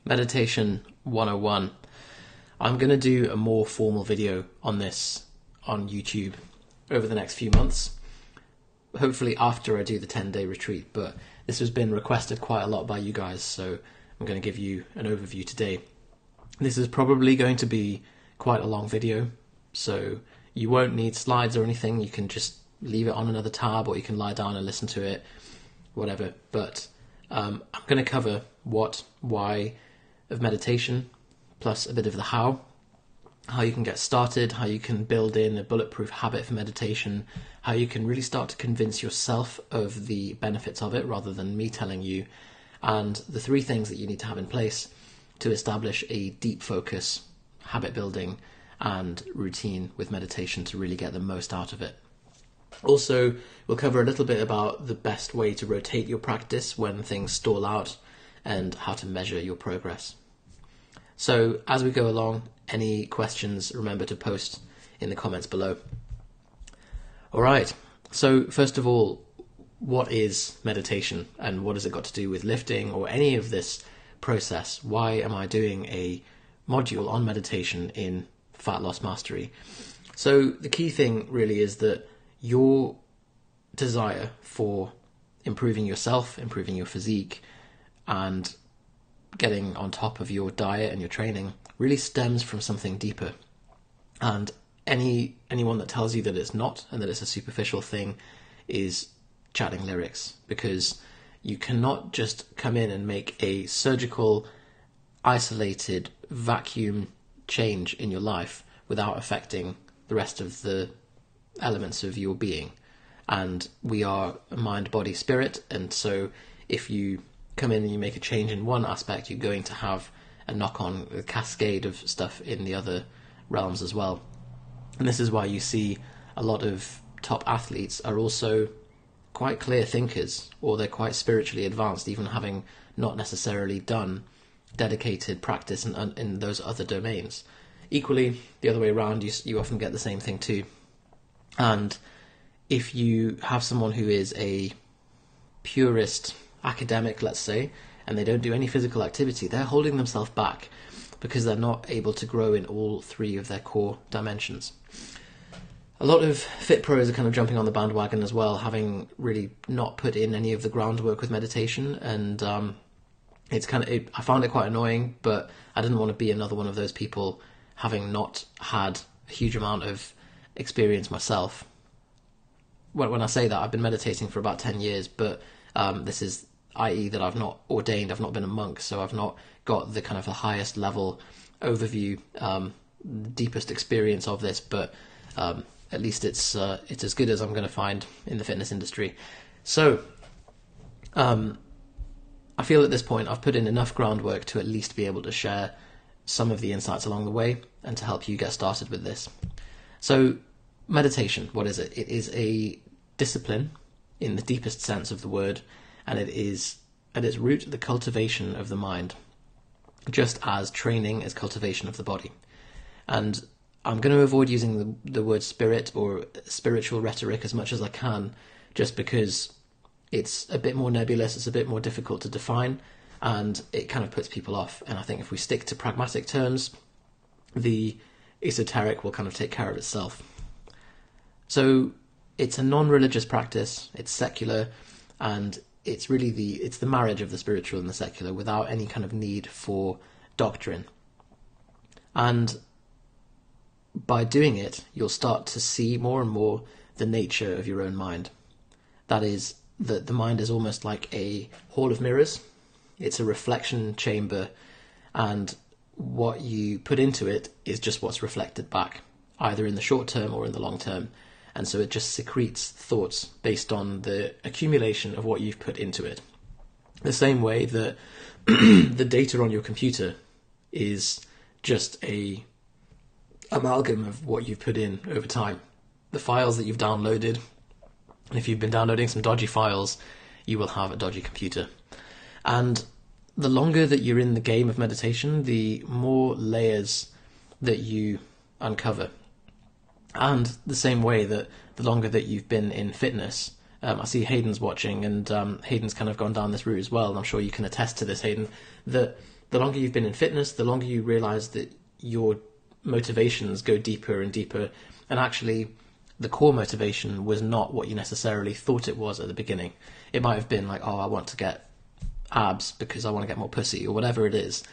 Meditation 101. I'm going to do a more formal video on this on YouTube over the next few months, hopefully after I do the 10-day retreat, but this has been requested quite a lot by you guys, so I'm going to give you an overview today. This is probably going to be quite a long video, so you won't need slides or anything. You can just leave it on another tab, or you can lie down and listen to it, whatever. But I'm going to cover what, why of meditation, plus a bit of the how you can get started, how you can build in a bulletproof habit for meditation, how you can really start to convince yourself of the benefits of it rather than me telling you, and the 3 things that you need to have in place to establish a deep focus, habit building and routine with meditation to really get the most out of it. Also, we'll cover a little bit about the best way to rotate your practice when things stall out and how to measure your progress. So as we go along, any questions, remember to post in the comments below. Alright, so first of all, what is meditation and what has it got to do with lifting or any of this process? Why am I doing a module on meditation in Fat Loss Mastery? So the key thing really is that your desire for improving yourself, improving your physique, and getting on top of your diet and your training really stems from something deeper. And anyone that tells you that it's not and that it's a superficial thing is chatting lyrics, because you cannot just come in and make a surgical, isolated, vacuum change in your life without affecting the rest of the elements of your being. And we are a mind, body, spirit, and so if you come in and you make a change in one aspect, you're going to have a knock-on, a cascade of stuff in the other realms as well. And this is why you see a lot of top athletes are also quite clear thinkers, or they're quite spiritually advanced, even having not necessarily done dedicated practice in those other domains. Equally, the other way around, you often get the same thing too. And if you have someone who is a purist academic, let's say, and they don't do any physical activity, they're holding themselves back because they're not able to grow in all 3 of their core dimensions. A lot of fit pros are kind of jumping on the bandwagon as well, having really not put in any of the groundwork with meditation, and I found it quite annoying, but I didn't want to be another one of those people, having not had a huge amount of experience myself. When I say that, I've been meditating for about 10 years, but this is i.e. that I've not ordained, I've not been a monk, so I've not got the kind of the highest level overview, deepest experience of this, but at least it's as good as I'm going to find in the fitness industry. So I feel at this point I've put in enough groundwork to at least be able to share some of the insights along the way and to help you get started with this. So meditation, what is it? It is a discipline in the deepest sense of the word, and it is at its root the cultivation of the mind, just as training is cultivation of the body. And I'm going to avoid using the word spirit or spiritual rhetoric as much as I can, just because it's a bit more nebulous, it's a bit more difficult to define, and it kind of puts people off. And I think if we stick to pragmatic terms, the esoteric will kind of take care of itself. So it's a non-religious practice, it's secular, and it's really the marriage of the spiritual and the secular without any kind of need for doctrine. And by doing it, you'll start to see more and more the nature of your own mind. That is, that the mind is almost like a hall of mirrors. It's a reflection chamber, and what you put into it is just what's reflected back, either in the short term or in the long term. And so it just secretes thoughts based on the accumulation of what you've put into it. The same way that the data on your computer is just a amalgam of what you've put in over time. The files that you've downloaded, and if you've been downloading some dodgy files, you will have a dodgy computer. And the longer that you're in the game of meditation, the more layers that you uncover. And the same way that the longer that you've been in fitness, I see Hayden's watching, and Hayden's kind of gone down this route as well, and I'm sure you can attest to this, Hayden, that the longer you've been in fitness, the longer you realize that your motivations go deeper and deeper, and actually the core motivation was not what you necessarily thought it was at the beginning. It might have been like, oh, I want to get abs because I want to get more pussy, or whatever it is.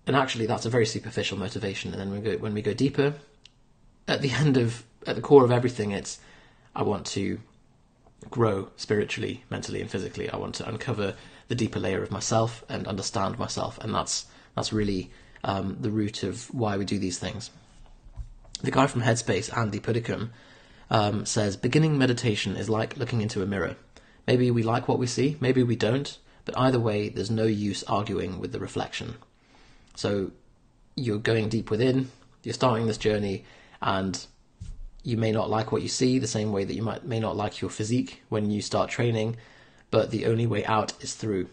And actually that's a very superficial motivation. And then when we go deeper, at the core of everything, it's, I want to grow spiritually, mentally and physically. I want to uncover the deeper layer of myself and understand myself. And that's really the root of why we do these things. The guy from Headspace, Andy Puddicombe, says, beginning meditation is like looking into a mirror. Maybe we like what we see, maybe we don't, but either way, there's no use arguing with the reflection. So you're going deep within, you're starting this journey, and you may not like what you see the same way that you may not like your physique when you start training, but the only way out is through.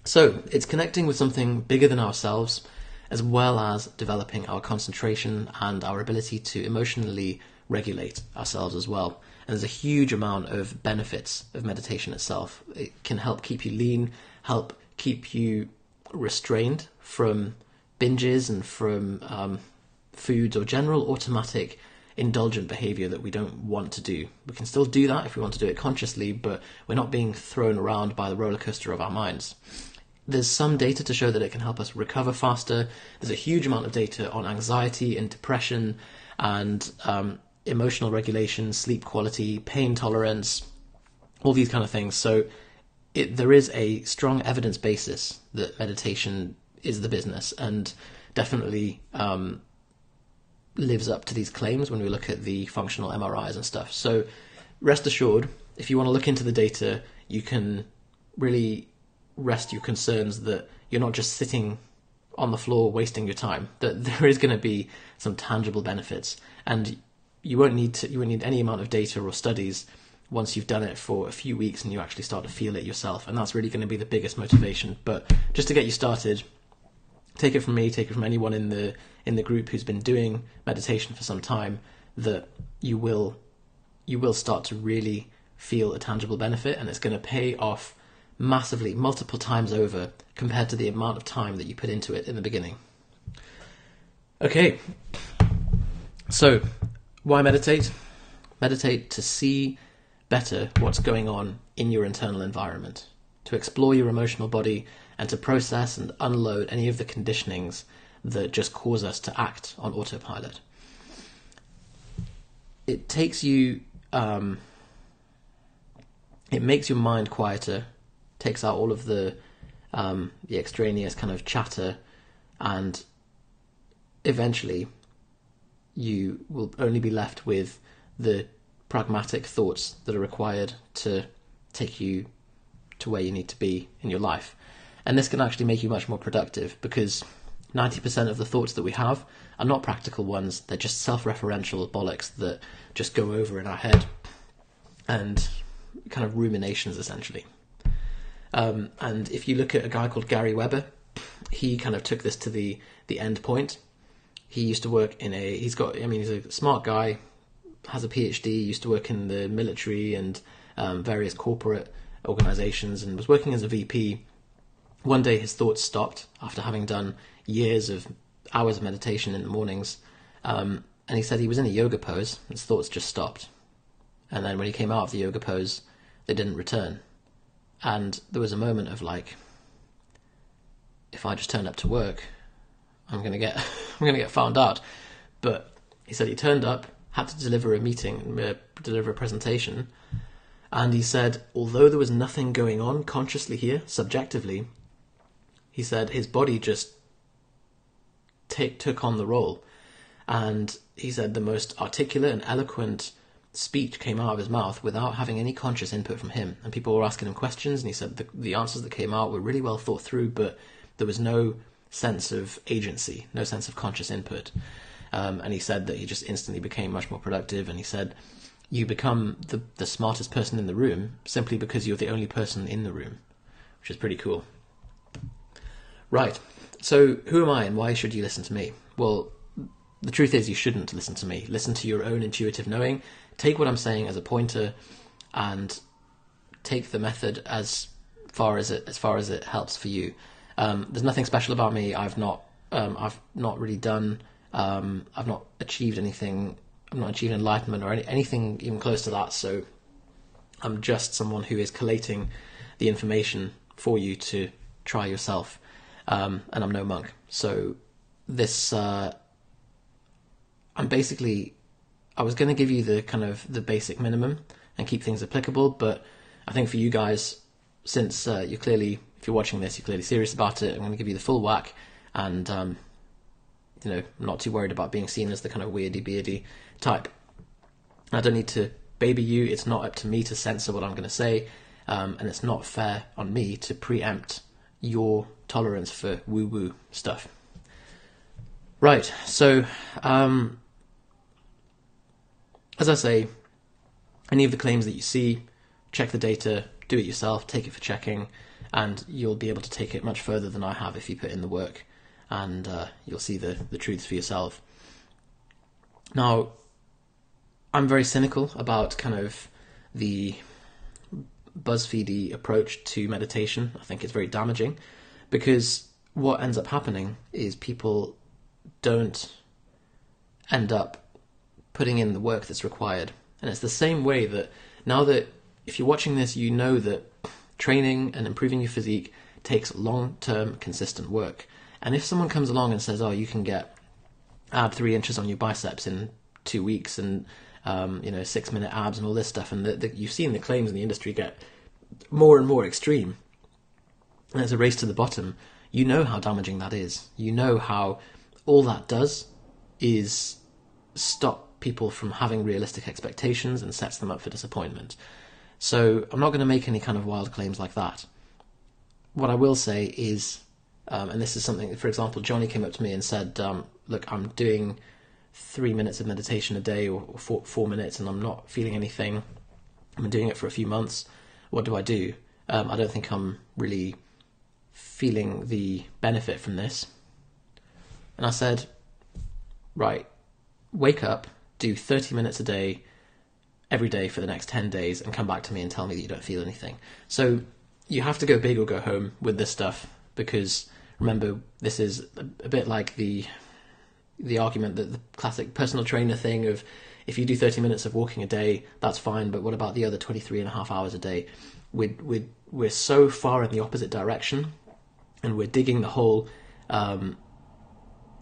So it's connecting with something bigger than ourselves, as well as developing our concentration and our ability to emotionally regulate ourselves as well. And there's a huge amount of benefits of meditation itself. It can help keep you lean, help keep you restrained from binges and from foods or general automatic indulgent behavior that we don't want to do. We can still do that if we want to do it consciously, but we're not being thrown around by the roller coaster of our minds. There's some data to show that it can help us recover faster. There's a huge amount of data on anxiety and depression and emotional regulation, sleep quality, pain tolerance, all these kind of things. So there is a strong evidence basis that meditation is the business, and definitely lives up to these claims when we look at the functional MRIs and stuff. So rest assured, if you want to look into the data, you can really rest your concerns that you're not just sitting on the floor wasting your time, that there is going to be some tangible benefits, and you won't need any amount of data or studies once you've done it for a few weeks and you actually start to feel it yourself. And that's really going to be the biggest motivation. But just to get you started, take it from me, take it from anyone in the group who's been doing meditation for some time, that you will start to really feel a tangible benefit, and it's going to pay off massively, multiple times over, compared to the amount of time that you put into it in the beginning. Okay, so why meditate? Meditate to see better what's going on in your internal environment, to explore your emotional body, and to process and unload any of the conditionings that just cause us to act on autopilot. It takes you, it makes your mind quieter, takes out all of the extraneous kind of chatter, and eventually you will only be left with the pragmatic thoughts that are required to take you to where you need to be in your life. And this can actually make you much more productive, because 90% of the thoughts that we have are not practical ones. They're just self-referential bollocks that just go over in our head, and kind of ruminations, essentially. And if you look at a guy called Gary Weber, he kind of took this to the end point. He used to work he's a smart guy, has a PhD, used to work in the military and various corporate organizations, and was working as a VP. One day his thoughts stopped after having done years of hours of meditation in the mornings, and he said he was in a yoga pose, his thoughts just stopped. And then when he came out of the yoga pose, they didn't return. And there was a moment of like, if I just turn up to work, I'm gonna get found out. But he said he turned up, had to deliver a presentation, and he said, although there was nothing going on consciously here, subjectively, he said his body just took on the role. And he said the most articulate and eloquent speech came out of his mouth without having any conscious input from him. And people were asking him questions, and he said the answers that came out were really well thought through, but there was no sense of agency, no sense of conscious input. And he said that he just instantly became much more productive. And he said, you become the smartest person in the room simply because you're the only person in the room, which is pretty cool. Right, so who am I and why should you listen to me? Well, the truth is you shouldn't listen to me. Listen to your own intuitive knowing. Take what I'm saying as a pointer, and take the method as far as it helps for you. There's nothing special about me. I've not really done. I've not achieved anything. I've not achieved enlightenment or anything even close to that. So I'm just someone who is collating the information for you to try yourself, and I'm no monk. So this, I was going to give you the kind of the basic minimum and keep things applicable, but I think for you guys, since you're clearly, if you're watching this, you're clearly serious about it, I'm going to give you the full whack, and I'm not too worried about being seen as the kind of weirdy beardy type. I don't need to baby you. It's not up to me to censor what I'm going to say, and it's not fair on me to preempt your tolerance for woo-woo stuff. Right, so as I say, any of the claims that you see, check the data, do it yourself, take it for checking, and you'll be able to take it much further than I have if you put in the work, and you'll see the truths for yourself. Now, I'm very cynical about kind of the BuzzFeedy approach to meditation. I think it's very damaging, because what ends up happening is people don't end up putting in the work that's required. And it's the same way that now that if you're watching this, you know that training and improving your physique takes long-term consistent work. And if someone comes along and says, oh, you can add 3 inches on your biceps in 2 weeks and 6-minute abs and all this stuff, and you've seen the claims in the industry get more and more extreme, and it's a race to the bottom, you know how damaging that is. You know how all that does is stop people from having realistic expectations and sets them up for disappointment. So I'm not going to make any kind of wild claims like that. What I will say is, and this is something, for example, Johnny came up to me and said, look, I'm doing 3 minutes of meditation a day or 4 minutes and I'm not feeling anything. I've been doing it for a few months. What do? I don't think I'm really feeling the benefit from this. And I said, right, wake up, do 30 minutes a day, every day for the next 10 days, and come back to me and tell me that you don't feel anything. So you have to go big or go home with this stuff, because remember, this is a bit like the argument that the classic personal trainer thing of, if you do 30 minutes of walking a day, that's fine, but what about the other 23 and a half hours a day? We're so far in the opposite direction, and we're digging the hole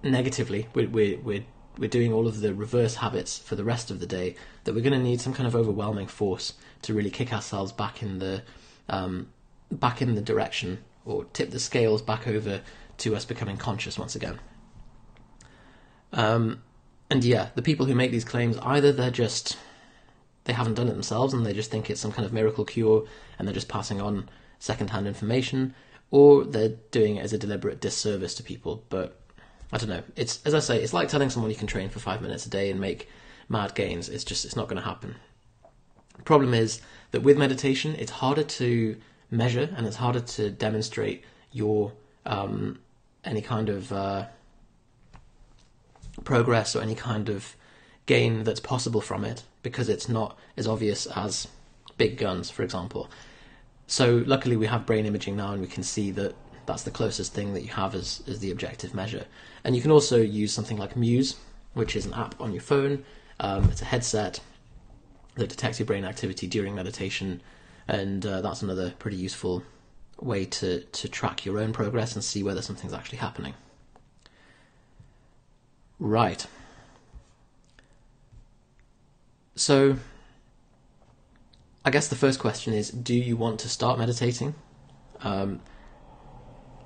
negatively. We're doing all of the reverse habits for the rest of the day, that we're going to need some kind of overwhelming force to really kick ourselves back in the direction, or tip the scales back over to us becoming conscious once again. And yeah, the people who make these claims, either they haven't done it themselves and they just think it's some kind of miracle cure and they're just passing on second-hand information, or they're doing it as a deliberate disservice to people. But I don't know. It's, as I say, it's like telling someone you can train for 5 minutes a day and make mad gains. It's not going to happen. The problem is that with meditation, it's harder to measure and it's harder to demonstrate your any kind of progress or any kind of gain that's possible from it, because it's not as obvious as big guns, for example. So luckily we have brain imaging now, and we can see that that's the closest thing that you have as the objective measure. And you can also use something like Muse, which is an app on your phone. It's a headset that detects your brain activity during meditation, and that's another pretty useful way to track your own progress and see whether something's actually happening. Right. So I guess the first question is, do you want to start meditating?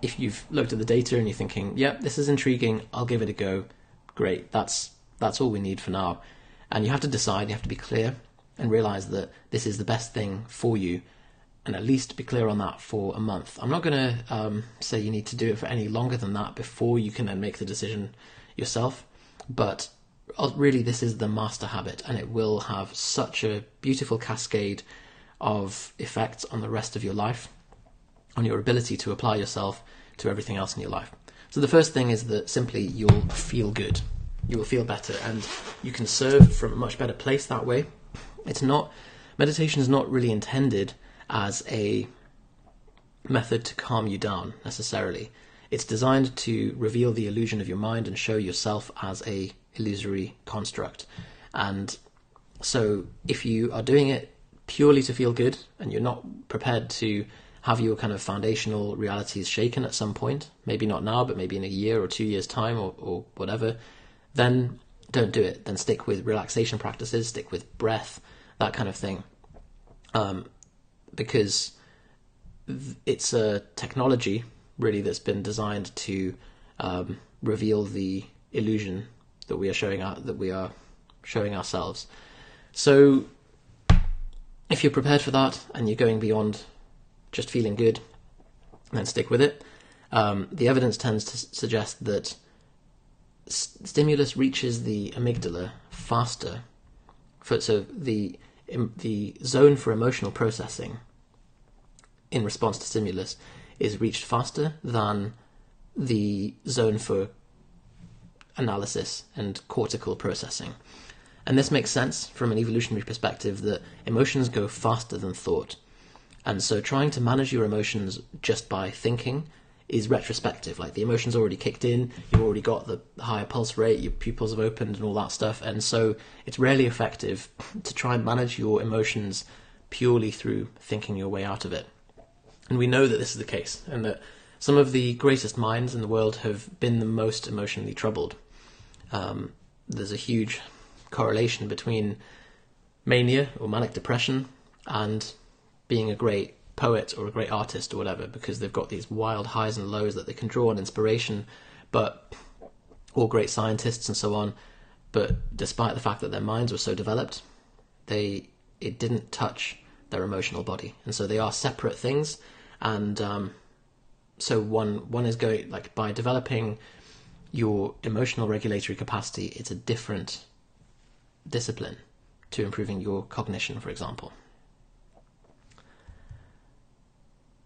If you've looked at the data and you're thinking, yep, this is intriguing, I'll give it a go, great, that's all we need for now. And you have to decide, you have to be clear and realise that this is the best thing for you, and at least be clear on that for a month. I'm not going to say you need to do it for any longer than that before you can then make the decision yourself, but really this is the master habit, and it will have such a beautiful cascade of effects on the rest of your life, on your ability to apply yourself to everything else in your life. So the first thing is that simply you'll feel good. You will feel better, and you can serve from a much better place that way. Meditation is not really intended as a method to calm you down necessarily. It's designed to reveal the illusion of your mind and show yourself as a illusory construct. And so if you are doing it purely to feel good and you're not prepared to have your kind of foundational realities shaken at some point, maybe not now, but maybe in a year or 2 years' time or whatever, then don't do it. Then stick with relaxation practices, stick with breath, that kind of thing. Because it's a technology, really, that's been designed to reveal the illusion that we are showing ourselves. So if you're prepared for that and you're going beyond just feeling good, then stick with it. The evidence tends to suggest that stimulus reaches the amygdala faster. So the zone for emotional processing in response to stimulus is reached faster than the zone for analysis and cortical processing. And this makes sense from an evolutionary perspective, that emotions go faster than thought. And so trying to manage your emotions just by thinking is retrospective. Like, the emotions already kicked in, you've already got the higher pulse rate, your pupils have opened and all that stuff. And so it's rarely effective to try and manage your emotions purely through thinking your way out of it. And we know that this is the case, and that some of the greatest minds in the world have been the most emotionally troubled. There's a huge correlation between mania or manic depression and being a great poet or a great artist or whatever, because they've got these wild highs and lows that they can draw on inspiration, or great scientists and so on. But despite the fact that their minds were so developed, it didn't touch their emotional body, and so they are separate things. And so one is going, like, by developing your emotional regulatory capacity, it's a different discipline to improving your cognition, for example.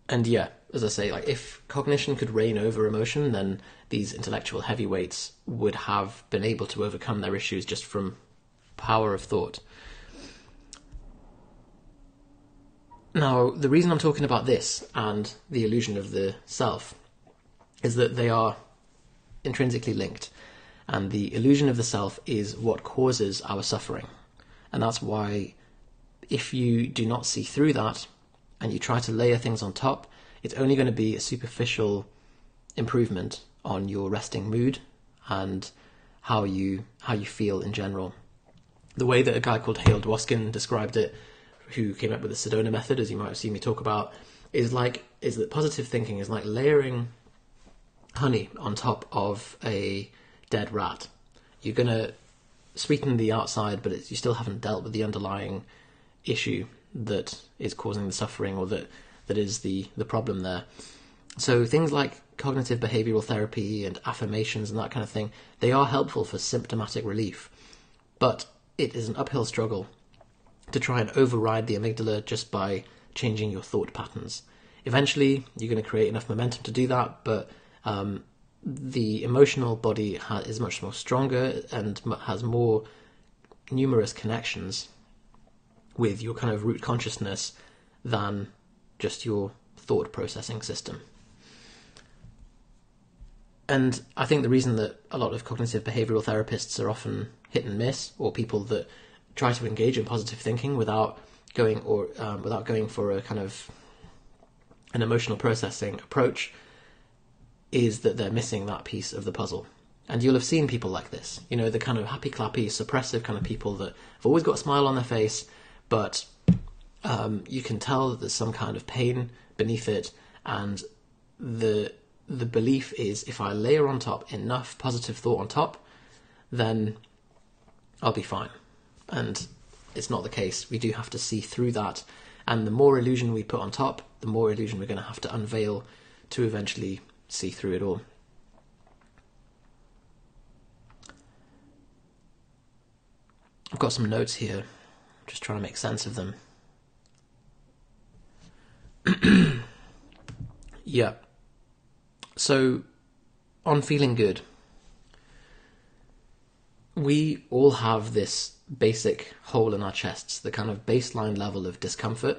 And yeah, as I say, like, if cognition could reign over emotion, then these intellectual heavyweights would have been able to overcome their issues just from power of thought. Now, the reason I'm talking about this and the illusion of the self is that they are intrinsically linked, and the illusion of the self is what causes our suffering. And that's why, if you do not see through that and you try to layer things on top, it's only going to be a superficial improvement on your resting mood and how you feel in general. The way that a guy called Hale Dwoskin described it, who came up with the Sedona method, as you might have seen me talk about, is that positive thinking is like layering honey on top of a dead rat. You're going to sweeten the outside, but you still haven't dealt with the underlying issue that is causing the suffering, or that is the problem there. So things like cognitive behavioral therapy and affirmations and that kind of thing, they are helpful for symptomatic relief, but it is an uphill struggle to try and override the amygdala just by changing your thought patterns. Eventually, you're going to create enough momentum to do that, but the emotional body is much more stronger and has more numerous connections with your kind of root consciousness than just your thought processing system. And I think the reason that a lot of cognitive behavioral therapists are often hit and miss, or people that try to engage in positive thinking without going for a kind of an emotional processing approach, is that they're missing that piece of the puzzle. And you'll have seen people like this, the kind of happy clappy, suppressive kind of people that have always got a smile on their face, but you can tell that there's some kind of pain beneath it, and the belief is, if I layer on top enough positive thought on top, then I'll be fine. And it's not the case. We do have to see through that, and the more illusion we put on top, the more illusion we're going to have to unveil to eventually see through it all. I've got some notes here, just trying to make sense of them. Yeah. So, on feeling good, we all have this basic hole in our chests, the kind of baseline level of discomfort.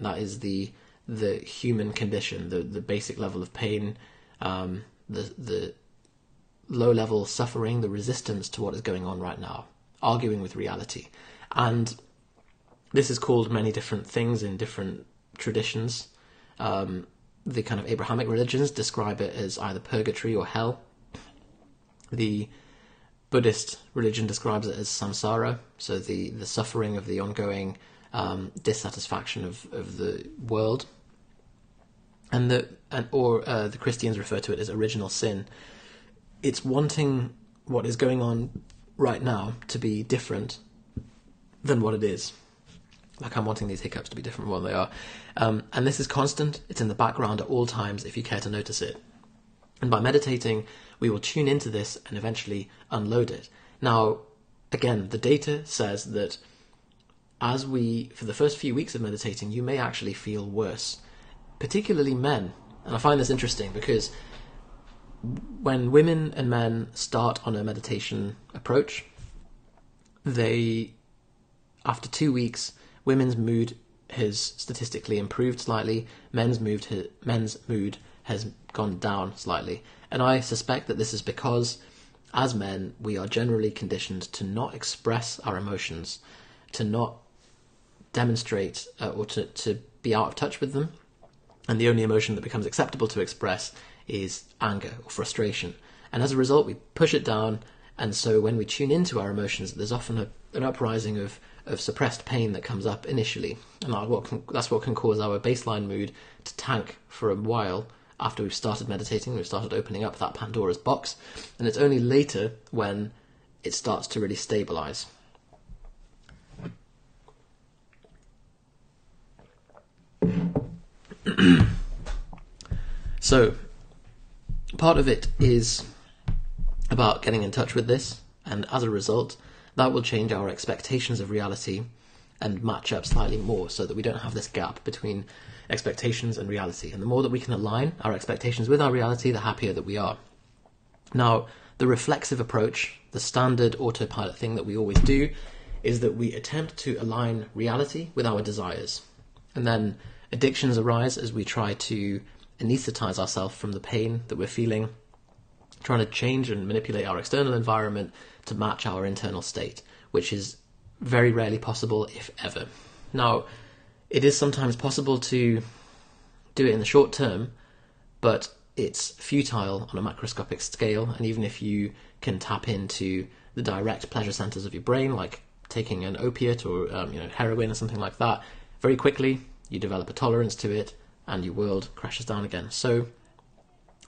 That is the the human condition, the basic level of pain, the low level suffering, the resistance to what is going on right now, arguing with reality. And this is called many different things in different traditions. The kind of Abrahamic religions describe it as either purgatory or hell. The Buddhist religion describes it as samsara, so the suffering of the ongoing dissatisfaction of the world. And the Christians refer to it as original sin. It's wanting what is going on right now to be different than what it is. Like I'm wanting these hiccups to be different from what they are. And this is constant. It's in the background at all times if you care to notice it. And by meditating, we will tune into this and eventually unload it. Now, again, the data says that for the first few weeks of meditating, you may actually feel worse, particularly men. And I find this interesting because when women and men start on a meditation approach, after 2 weeks, women's mood has statistically improved slightly, men's mood has gone down slightly. And I suspect that this is because, as men, we are generally conditioned to not express our emotions, to not demonstrate or to be out of touch with them. And the only emotion that becomes acceptable to express is anger or frustration. And as a result, we push it down. And so when we tune into our emotions, there's often an uprising of suppressed pain that comes up initially. And that's what can cause our baseline mood to tank for a while after we've started meditating, we've started opening up that Pandora's box. And it's only later when it starts to really stabilize. So, part of it is about getting in touch with this, and as a result, that will change our expectations of reality and match up slightly more so that we don't have this gap between expectations and reality. And the more that we can align our expectations with our reality, the happier that we are. Now, the reflexive approach, the standard autopilot thing that we always do, is that we attempt to align reality with our desires. And then addictions arise as we try to anesthetize ourselves from the pain that we're feeling, trying to change and manipulate our external environment to match our internal state, which is very rarely possible, if ever. Now, it is sometimes possible to do it in the short term, but it's futile on a macroscopic scale, and even if you can tap into the direct pleasure centers of your brain, like taking an opiate or heroin or something like that, very quickly you develop a tolerance to it and your world crashes down again. So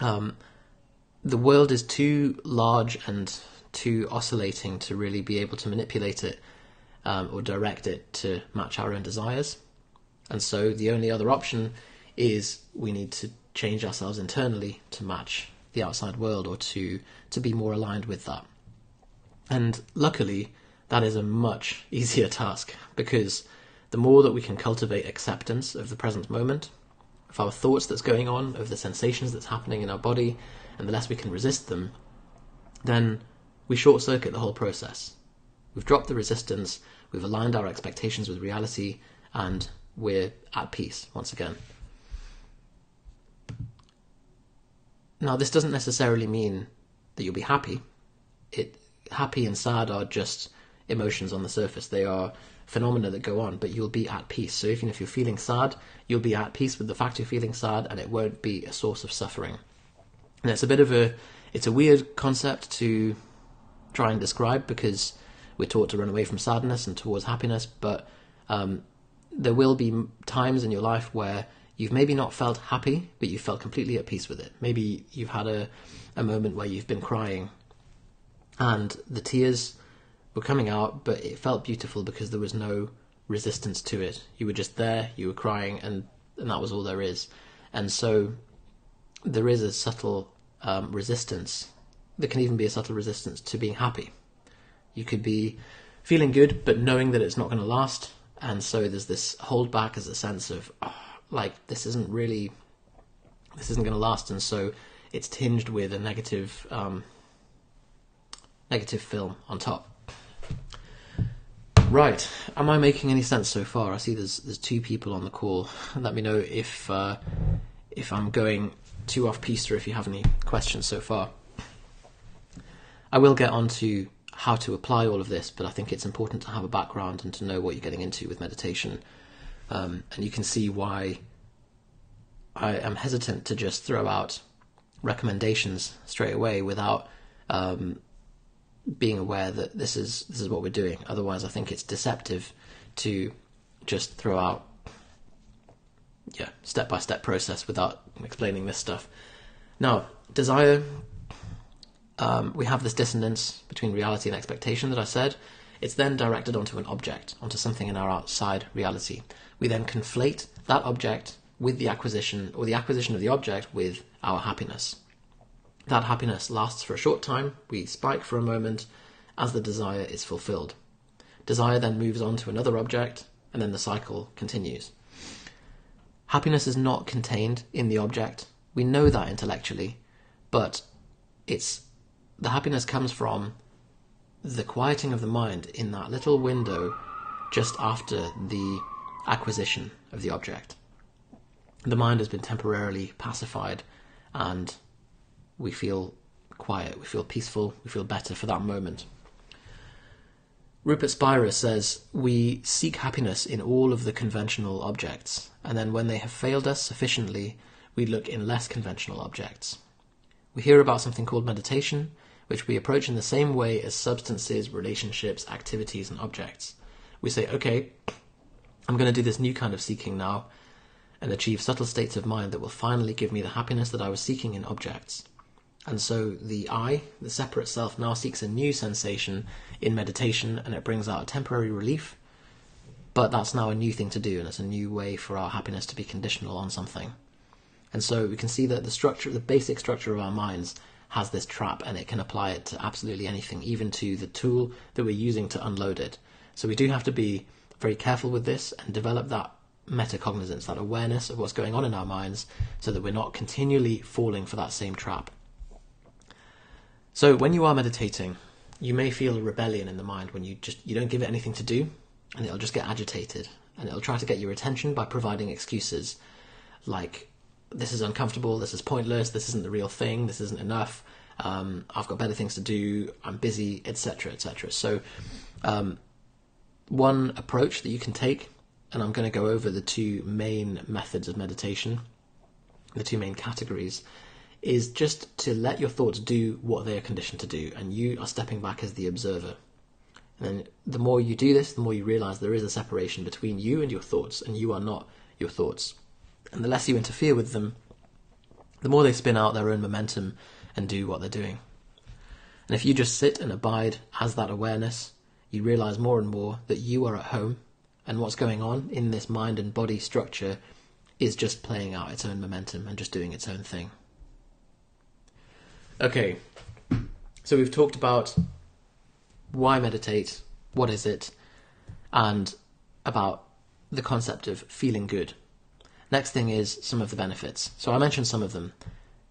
the world is too large and too oscillating to really be able to manipulate it or direct it to match our own desires. And so the only other option is we need to change ourselves internally to match the outside world or to be more aligned with that. And luckily, that is a much easier task, because the more that we can cultivate acceptance of the present moment, of our thoughts that's going on, of the sensations that's happening in our body, and the less we can resist them, then we short-circuit the whole process. We've dropped the resistance, we've aligned our expectations with reality, and we're at peace once again. Now, this doesn't necessarily mean that you'll be happy. Happy and sad are just emotions on the surface. They are phenomena that go on, but you'll be at peace. So even if you're feeling sad, you'll be at peace with the fact you're feeling sad, and it won't be a source of suffering. And it's a weird concept to try and describe, because we're taught to run away from sadness and towards happiness, but there will be times in your life where you've maybe not felt happy, but you felt completely at peace with it. Maybe you've had a moment where you've been crying and the tears were coming out, but it felt beautiful because there was no resistance to it. You were just there, you were crying, and that was all there is. And so there is a subtle resistance. There can even be a subtle resistance to being happy. You could be feeling good, but knowing that it's not going to last. And so there's this hold back as a sense of, this isn't going to last. And so it's tinged with a negative film on top. Right, am I making any sense so far? I see there's two people on the call. Let me know if I'm going too off piste or if you have any questions so far. I will get on to how to apply all of this, but I think it's important to have a background and to know what you're getting into with meditation. And you can see why I am hesitant to just throw out recommendations straight away without being aware that this is what we're doing. Otherwise, I think it's deceptive to just throw out step-by-step process without explaining this stuff. Now, desire, we have this dissonance between reality and expectation that I said. It's then directed onto an object, onto something in our outside reality. We then conflate that object with the acquisition, or the acquisition of the object with our happiness. That happiness lasts for a short time, we spike for a moment as the desire is fulfilled. Desire then moves on to another object, and then the cycle continues. Happiness is not contained in the object. We know that intellectually, but the happiness comes from the quieting of the mind in that little window just after the acquisition of the object. The mind has been temporarily pacified and we feel quiet, we feel peaceful, we feel better for that moment. Rupert Spira says, we seek happiness in all of the conventional objects, and then when they have failed us sufficiently, we look in less conventional objects. We hear about something called meditation, which we approach in the same way as substances, relationships, activities, and objects. We say, okay, I'm going to do this new kind of seeking now, and achieve subtle states of mind that will finally give me the happiness that I was seeking in objects. And so the I, the separate self, now seeks a new sensation in meditation, and it brings out a temporary relief, but that's now a new thing to do, and it's a new way for our happiness to be conditional on something. And so we can see that the basic structure of our minds has this trap, and it can apply it to absolutely anything, even to the tool that we're using to unload it. So we do have to be very careful with this and develop that metacognizance, that awareness of what's going on in our minds, so that we're not continually falling for that same trap. So when you are meditating, you may feel a rebellion in the mind when you don't give it anything to do, and it'll just get agitated, and it'll try to get your attention by providing excuses like, this is uncomfortable, this is pointless, this isn't the real thing, this isn't enough, I've got better things to do, I'm busy, etc., etc. So one approach that you can take, and I'm going to go over the two main methods of meditation, the two main categories, is just to let your thoughts do what they are conditioned to do, and you are stepping back as the observer. And then the more you do this, the more you realize there is a separation between you and your thoughts, and you are not your thoughts. And the less you interfere with them, the more they spin out their own momentum and do what they're doing. And if you just sit and abide as that awareness, you realize more and more that you are at home, and what's going on in this mind and body structure is just playing out its own momentum and just doing its own thing. Okay, so we've talked about why meditate, what is it, and about the concept of feeling good. Next thing is some of the benefits. So I mentioned some of them.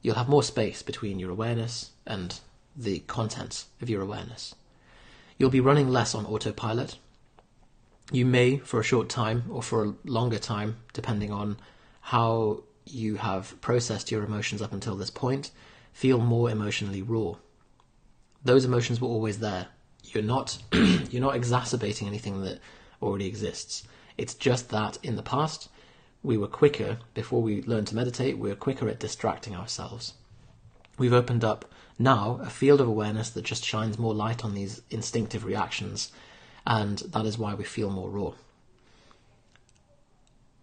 You'll have more space between your awareness and the contents of your awareness. You'll be running less on autopilot. You may, for a short time or for a longer time, depending on how you have processed your emotions up until this point, feel more emotionally raw. Those emotions were always there. You're not exacerbating anything that already exists. It's just that in the past, we were quicker, before we learned to meditate, we were quicker at distracting ourselves. We've opened up now a field of awareness that just shines more light on these instinctive reactions, and that is why we feel more raw.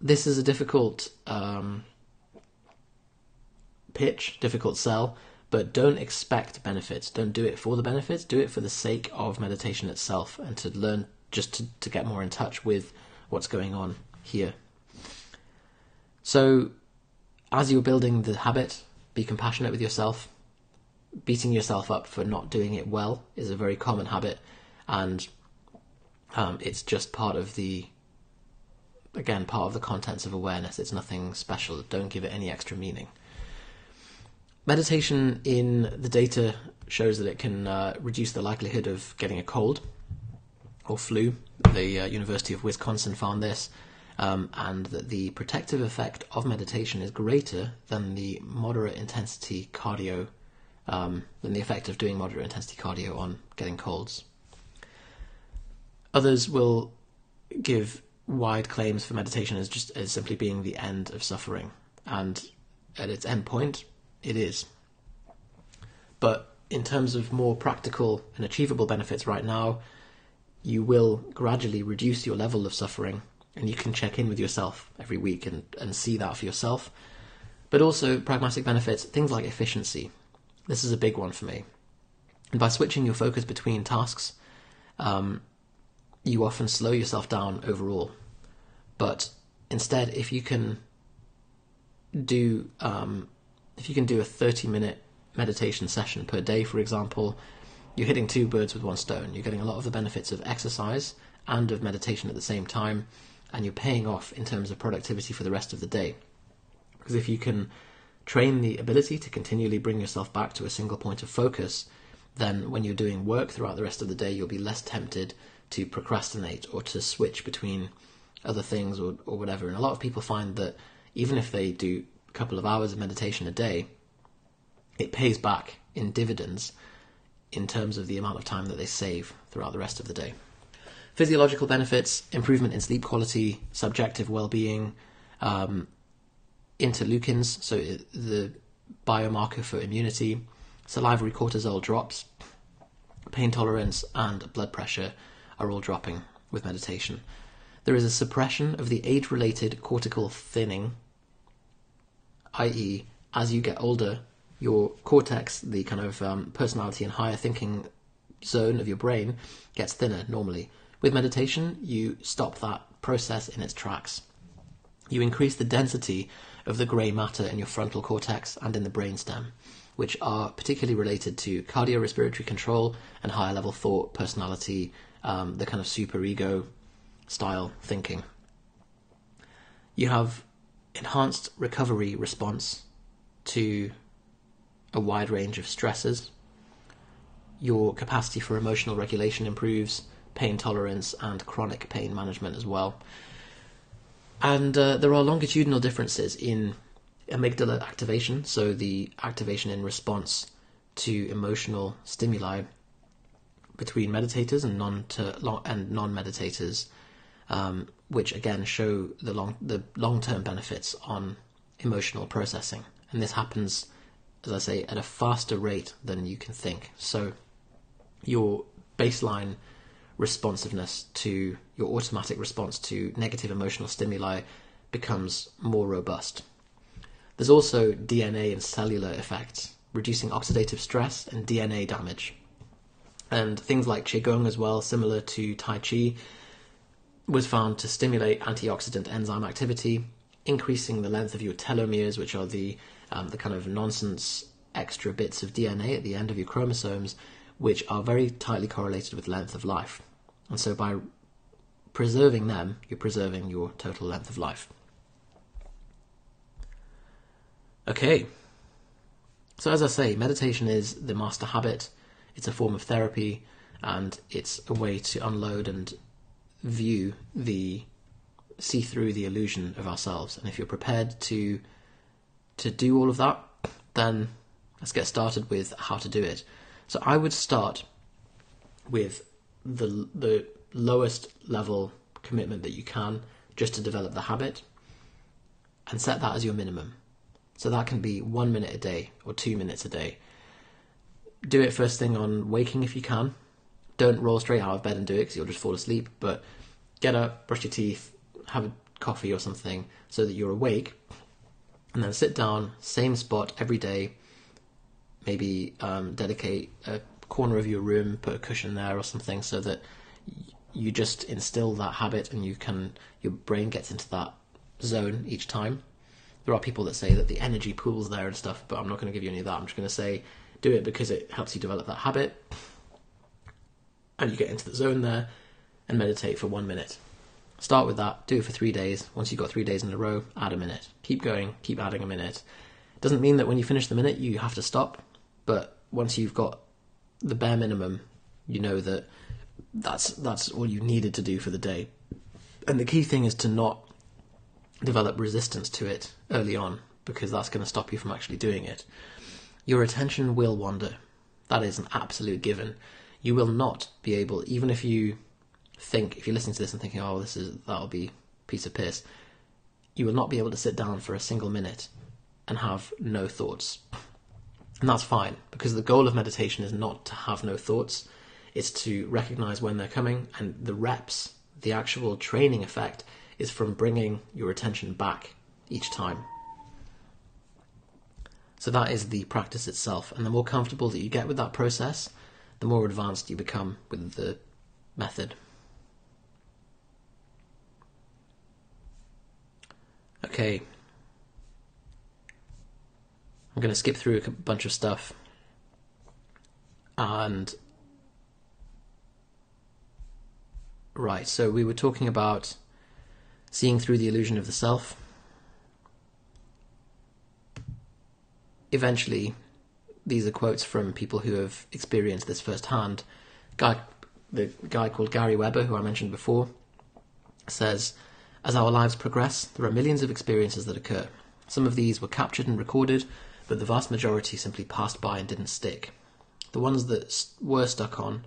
This is a difficult pitch, difficult sell, but don't expect benefits. Don't do it for the benefits. Do it for the sake of meditation itself and to learn just to get more in touch with what's going on here. So as you're building the habit, be compassionate with yourself. Beating yourself up for not doing it well is a very common habit, and it's just part of the contents of awareness. It's nothing special. Don't give it any extra meaning. Meditation in the data shows that it can reduce the likelihood of getting a cold, or flu. The University of Wisconsin found this, and that the protective effect of meditation is greater than the moderate intensity cardio, than the effect of doing moderate intensity cardio on getting colds. Others will give wide claims for meditation as simply being the end of suffering, and at its end point, it is. But in terms of more practical and achievable benefits right now, you will gradually reduce your level of suffering, and you can check in with yourself every week and see that for yourself. But also pragmatic benefits, things like efficiency. This is a big one for me. And by switching your focus between tasks, you often slow yourself down overall. But instead, if you can do a 30-minute meditation session per day, for example, you're hitting two birds with one stone. You're getting a lot of the benefits of exercise and of meditation at the same time, and you're paying off in terms of productivity for the rest of the day. Because if you can train the ability to continually bring yourself back to a single point of focus, then when you're doing work throughout the rest of the day, you'll be less tempted to procrastinate or to switch between other things or whatever. And a lot of people find that even if they do a couple of hours of meditation a day, it pays back in dividends in terms of the amount of time that they save throughout the rest of the day. Physiological benefits, improvement in sleep quality, subjective well-being, interleukins, so the biomarker for immunity, salivary cortisol drops, pain tolerance and blood pressure are all dropping with meditation. There is a suppression of the age-related cortical thinning, i.e., as you get older, your cortex, the kind of personality and higher thinking zone of your brain, gets thinner normally. With meditation, you stop that process in its tracks. You increase the density of the grey matter in your frontal cortex and in the brainstem, which are particularly related to cardiorespiratory control and higher level thought, personality, the kind of superego style thinking. You have enhanced recovery response to a wide range of stresses. Your capacity for emotional regulation improves, pain tolerance and chronic pain management as well. And there are longitudinal differences in amygdala activation, so the activation in response to emotional stimuli between meditators and non-meditators, which again show the long-term benefits on emotional processing. And this happens, as I say, at a faster rate than you can think. So your baseline responsiveness to your automatic response to negative emotional stimuli becomes more robust. There's also DNA and cellular effects, reducing oxidative stress and DNA damage. And things like Qigong as well, similar to Tai Chi, was found to stimulate antioxidant enzyme activity, increasing the length of your telomeres, which are the kind of nonsense extra bits of DNA at the end of your chromosomes, which are very tightly correlated with length of life. And so by preserving them, you're preserving your total length of life. Okay, so as I say, meditation is the master habit. It's a form of therapy, and it's a way to unload and see through the illusion of ourselves. And if you're prepared to do all of that, then let's get started with how to do it. So I would start with the lowest level commitment that you can, just to develop the habit, and set that as your minimum. So that can be 1 minute a day or 2 minutes a day. Do it first thing on waking if you can. Don't roll straight out of bed and do it because you'll just fall asleep, but get up, brush your teeth, have a coffee or something so that you're awake, and then sit down, same spot every day. Maybe dedicate a corner of your room, put a cushion there or something, so that you just instill that habit and your brain gets into that zone each time. There are people that say that the energy pools there and stuff, but I'm not going to give you any of that. I'm just going to say do it because it helps you develop that habit, and you get into the zone there, and meditate for 1 minute. Start with that, do it for 3 days. Once you've got 3 days in a row, add a minute. Keep going, keep adding a minute. Doesn't mean that when you finish the minute you have to stop, but once you've got the bare minimum, you know that that's all you needed to do for the day. And the key thing is to not develop resistance to it early on, because that's going to stop you from actually doing it. Your attention will wander. That is an absolute given. You will not be able, even if you're listening to this and thinking, oh, that'll be a piece of piss, you will not be able to sit down for a single minute and have no thoughts. And that's fine, because the goal of meditation is not to have no thoughts. It's to recognize when they're coming, and the reps, the actual training effect, is from bringing your attention back each time. So that is the practice itself. And the more comfortable that you get with that process, the more advanced you become with the method. Okay. I'm going to skip through a bunch of stuff. And right, so we were talking about seeing through the illusion of the self. Eventually, these are quotes from people who have experienced this firsthand. The guy called Gary Weber, who I mentioned before, says, as our lives progress, there are millions of experiences that occur. Some of these were captured and recorded, but the vast majority simply passed by and didn't stick. The ones that were stuck on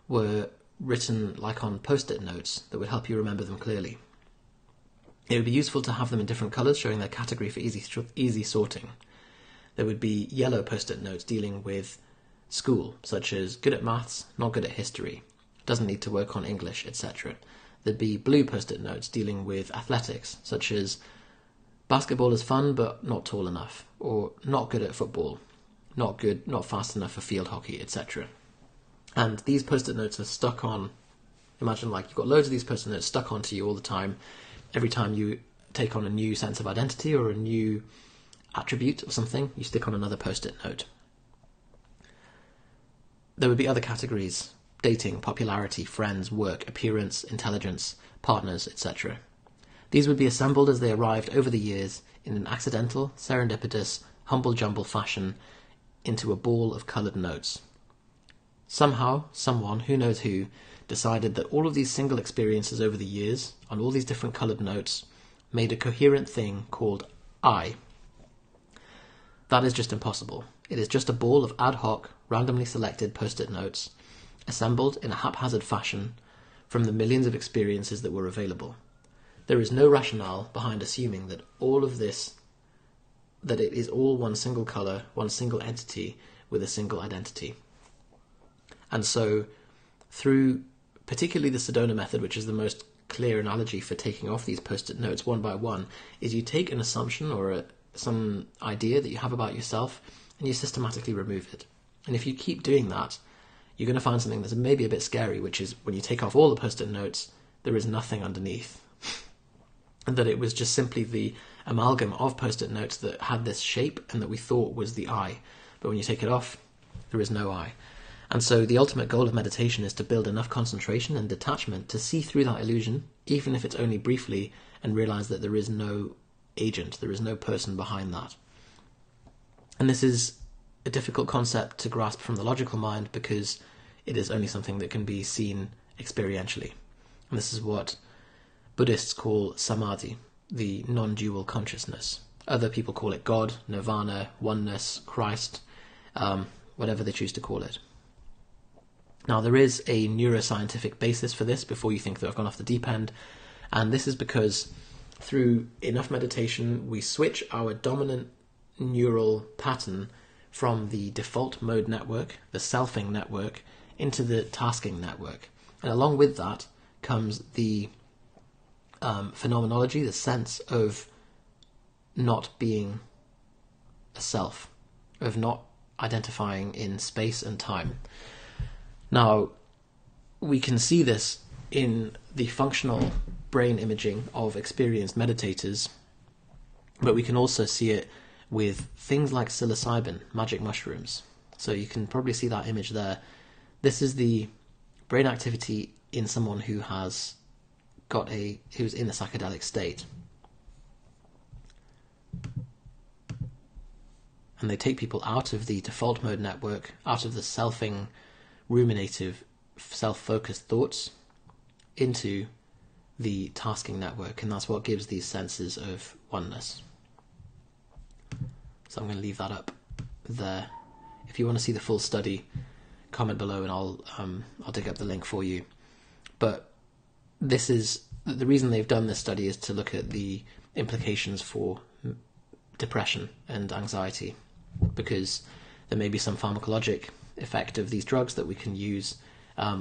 were written like on post-it notes that would help you remember them clearly. It would be useful to have them in different colours, showing their category for easy sorting. There would be yellow post-it notes dealing with school, such as good at maths, not good at history, doesn't need to work on English, etc. There'd be blue post-it notes dealing with athletics, such as basketball is fun but not tall enough, or not good at football, not fast enough for field hockey, etc. And these post-it notes are stuck on, imagine like you've got loads of these post-it notes stuck onto you all the time. Every time you take on a new sense of identity or a new attribute or something, you stick on another post-it note. There would be other categories: dating, popularity, friends, work, appearance, intelligence, partners, etc. These would be assembled as they arrived over the years in an accidental, serendipitous, humble-jumble fashion into a ball of coloured notes. Somehow, someone, who knows who, decided that all of these single experiences over the years, on all these different coloured notes, made a coherent thing called I. That is just impossible. It is just a ball of ad hoc, randomly selected post-it notes, assembled in a haphazard fashion from the millions of experiences that were available. There is no rationale behind assuming that all of this, that it is all one single colour, one single entity with a single identity. And so, through particularly the Sedona method, which is the most clear analogy for taking off these post-it notes one by one, is you take an assumption or some idea that you have about yourself and you systematically remove it. And if you keep doing that, you're going to find something that's maybe a bit scary, which is when you take off all the post-it notes, there is nothing underneath. And that it was just simply the amalgam of post-it notes that had this shape and that we thought was the I. But when you take it off, there is no I. And so the ultimate goal of meditation is to build enough concentration and detachment to see through that illusion, even if it's only briefly, and realize that there is no agent, there is no person behind that. And this is a difficult concept to grasp from the logical mind because it is only something that can be seen experientially. And this is what Buddhists call samadhi, the non-dual consciousness. Other people call it God, nirvana, oneness, Christ, whatever they choose to call it. Now, there is a neuroscientific basis for this before you think that I've gone off the deep end, and this is because through enough meditation, we switch our dominant neural pattern from the default mode network, the selfing network, into the tasking network. And along with that comes the phenomenology, the sense of not being a self, of not identifying in space and time. Now, we can see this in the functional brain imaging of experienced meditators, but we can also see it with things like psilocybin, magic mushrooms. So you can probably see that image there. This is the brain activity in someone who has who's in a psychedelic state. And they take people out of the default mode network, out of the selfing, ruminative self-focused thoughts into the tasking network, and that's what gives these senses of oneness. So I'm going to leave that up there. If you want to see the full study, comment below and I'll dig up the link for you. But this is the reason they've done this study, is to look at the implications for depression and anxiety, because there may be some pharmacologic effect of these drugs that we can use.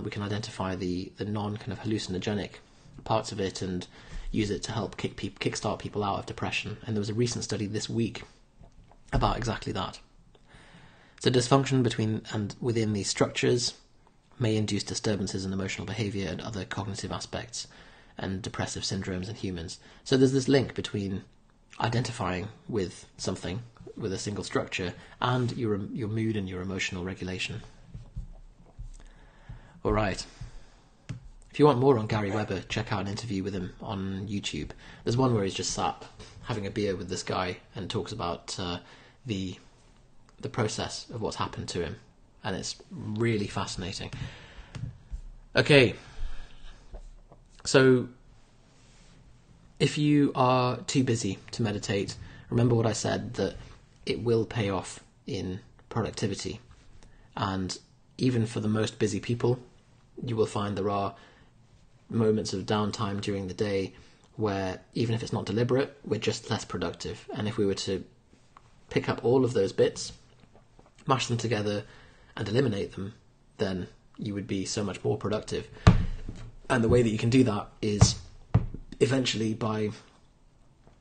We can identify the non kind of hallucinogenic parts of it and use it to help kickstart people out of depression. And there was a recent study this week about exactly that. So dysfunction between and within these structures may induce disturbances in emotional behavior and other cognitive aspects and depressive syndromes in humans. So there's this link between identifying with something, with a single structure, and your mood and your emotional regulation. All right. If you want more on Gary Weber, check out an interview with him on YouTube. There's one where he's just sat having a beer with this guy and talks about the process of what's happened to him, and it's really fascinating. Okay, so if you are too busy to meditate, remember what I said, that it will pay off in productivity. And even for the most busy people, you will find there are moments of downtime during the day where, even if it's not deliberate, we're just less productive. And if we were to pick up all of those bits, mash them together and eliminate them, then you would be so much more productive. And the way that you can do that is eventually by,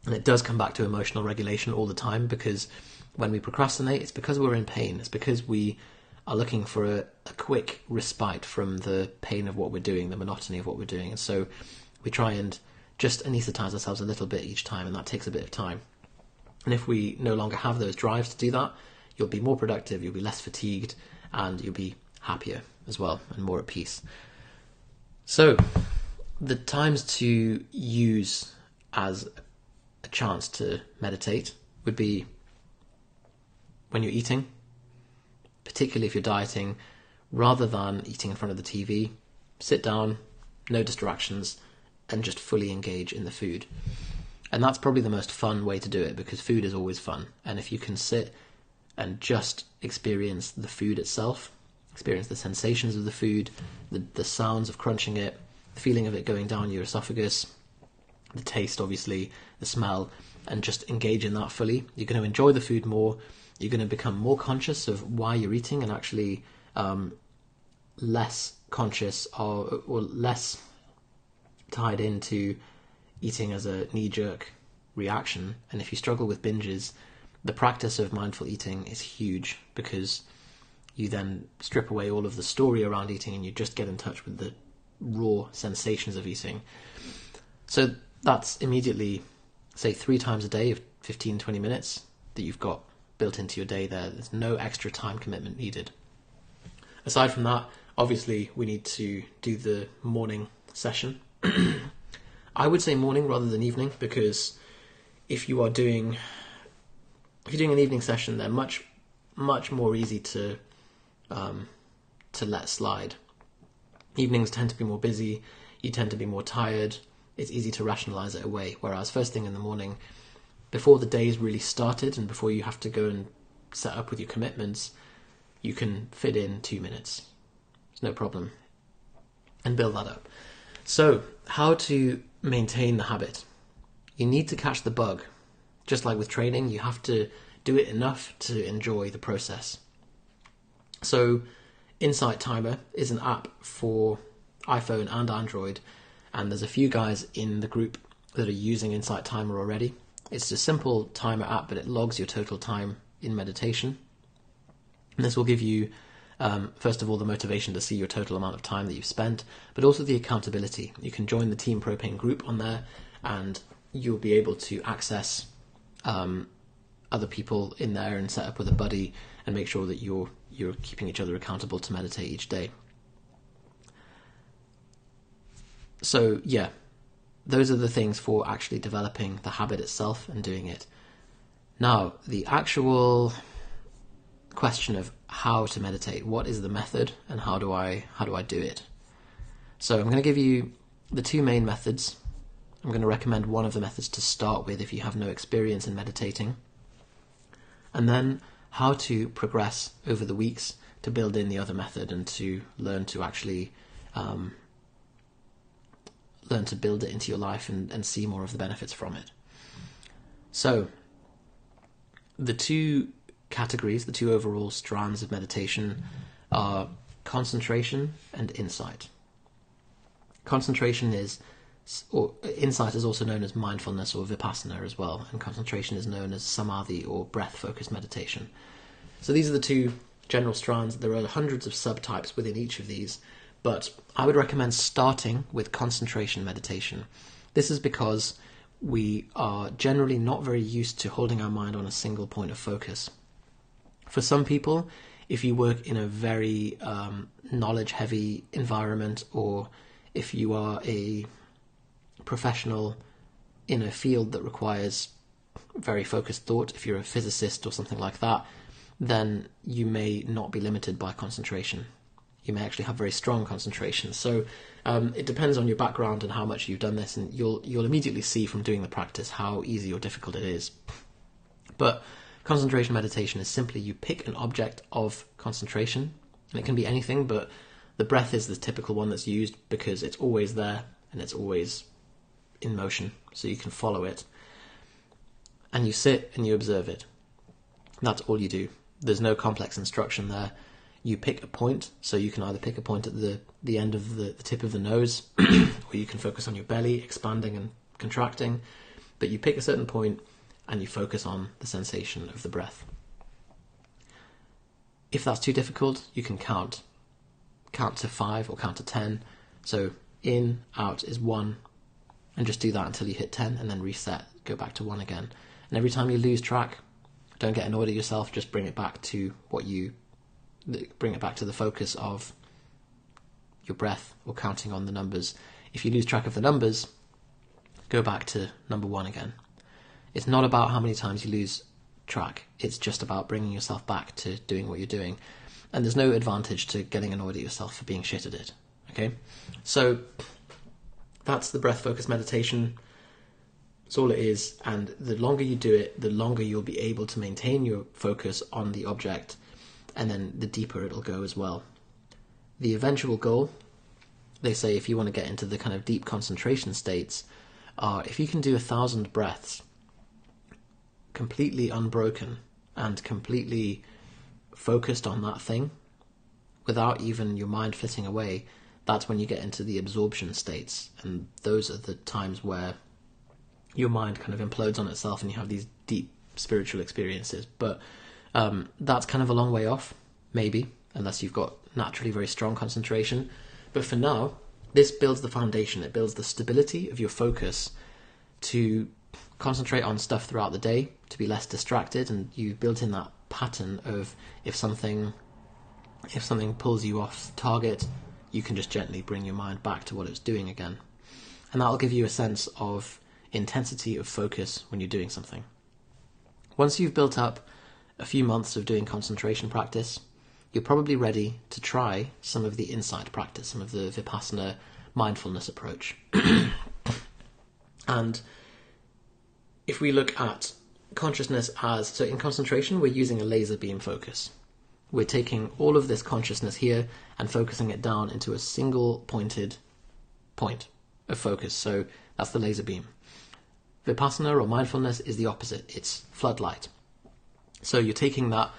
and it does come back to emotional regulation all the time, because when we procrastinate, it's because we're in pain. It's because we are looking for a quick respite from the pain of what we're doing, the monotony of what we're doing. And so we try and just anaesthetize ourselves a little bit each time, and that takes a bit of time. And if we no longer have those drives to do that, you'll be more productive, you'll be less fatigued, and you'll be happier as well, and more at peace. So the times to use as a chance to meditate would be when you're eating, particularly if you're dieting. Rather than eating in front of the TV, sit down, no distractions, and just fully engage in the food. And that's probably the most fun way to do it, because food is always fun. And if you can sit and just experience the food itself, experience the sensations of the food, the sounds of crunching it, the feeling of it going down your esophagus, the taste, obviously, the smell, and just engage in that fully, you're going to enjoy the food more. You're going to become more conscious of why you're eating, and actually less conscious or less tied into eating as a knee-jerk reaction. And if you struggle with binges, the practice of mindful eating is huge, because you then strip away all of the story around eating and you just get in touch with the raw sensations of eating. So that's immediately, say, 3 times a day of 15-20 minutes that you've got built into your day there. There's no extra time commitment needed. Aside from that, obviously we need to do the morning session. I would say morning rather than evening, because if you're doing an evening session, they're much more easy to let slide. Evenings tend to be more busy, you tend to be more tired, it's easy to rationalize it away, whereas first thing in the morning, before the day's really started and before you have to go and set up with your commitments, you can fit in 2 minutes. It's no problem. And build that up. So, how to maintain the habit? You need to catch the bug. Just like with training, you have to do it enough to enjoy the process. So, Insight Timer is an app for iPhone and Android, and there's a few guys in the group that are using Insight Timer already. It's a simple timer app, but it logs your total time in meditation. And this will give you, first of all, the motivation to see your total amount of time that you've spent, but also the accountability. You can join the Team Propane group on there, and you'll be able to access other people in there and set up with a buddy and make sure that you're keeping each other accountable to meditate each day. So, yeah. Those are the things for actually developing the habit itself and doing it. Now, the actual question of how to meditate. What is the method, and how do I do it? So I'm going to give you the two main methods. I'm going to recommend one of the methods to start with if you have no experience in meditating, and then how to progress over the weeks to build in the other method and to learn to actually learn to build it into your life and see more of the benefits from it. So the two categories, the two overall strands of meditation are concentration and insight. Concentration is, or insight is also known as mindfulness or vipassana as well, and concentration is known as samadhi or breath-focused meditation. So these are the two general strands. There are hundreds of subtypes within each of these, but I would recommend starting with concentration meditation. This is because we are generally not very used to holding our mind on a single point of focus. For some people, if you work in a very knowledge-heavy environment, or if you are a professional in a field that requires very focused thought, if you're a physicist or something like that, then you may not be limited by concentration. You may actually have very strong concentration. So it depends on your background and how much you've done this, and you'll immediately see from doing the practice how easy or difficult it is. But concentration meditation is simply you pick an object of concentration, and it can be anything, but the breath is the typical one that's used because it's always there and it's always in motion, so you can follow it. And you sit and you observe it. That's all you do. There's no complex instruction there. You pick a point, so you can either pick a point at the end of the tip of the nose, or you can focus on your belly, expanding and contracting, but you pick a certain point and you focus on the sensation of the breath. If that's too difficult, you can count to 5 or count to 10. So in, out is 1, and just do that until you hit 10, and then reset, go back to 1 again. And every time you lose track, don't get annoyed at yourself, just bring it back to the focus of your breath or counting on the numbers. If you lose track of the numbers, go back to number 1 again. It's not about how many times you lose track, it's just about bringing yourself back to doing what you're doing. And there's no advantage to getting annoyed at yourself for being shit at it. Okay? So that's the breath-focused meditation. That's all it is, and the longer you do it, the longer you'll be able to maintain your focus on the object, and then the deeper it'll go as well. The eventual goal, they say, if you want to get into the kind of deep concentration states, are if you can do 1,000 breaths completely unbroken and completely focused on that thing without even your mind flitting away, that's when you get into the absorption states, and those are the times where your mind kind of implodes on itself and you have these deep spiritual experiences. But that's kind of a long way off, maybe, unless you've got naturally very strong concentration. But for now, this builds the foundation. It builds the stability of your focus to concentrate on stuff throughout the day, to be less distracted, and you built in that pattern of if something pulls you off target, you can just gently bring your mind back to what it's doing again. And that'll give you a sense of intensity of focus when you're doing something. Once you've built up a few months of doing concentration practice, you're probably ready to try some of the insight practice, some of the Vipassana mindfulness approach. And if we look at consciousness so in concentration, we're using a laser beam focus. We're taking all of this consciousness here and focusing it down into a single pointed point of focus. So that's the laser beam. Vipassana or mindfulness is the opposite. It's floodlight. So you're taking that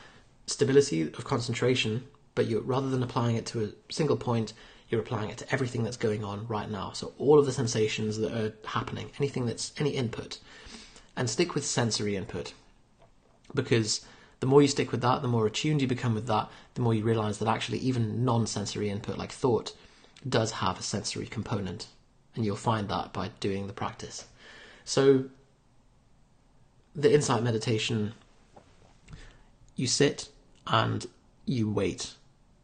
stability of concentration, but rather than applying it to a single point, you're applying it to everything that's going on right now. So all of the sensations that are happening, any input. And stick with sensory input, because the more you stick with that, the more attuned you become with that, the more you realise that actually even non-sensory input like thought does have a sensory component. And you'll find that by doing the practice. So the insight meditation, you sit and you wait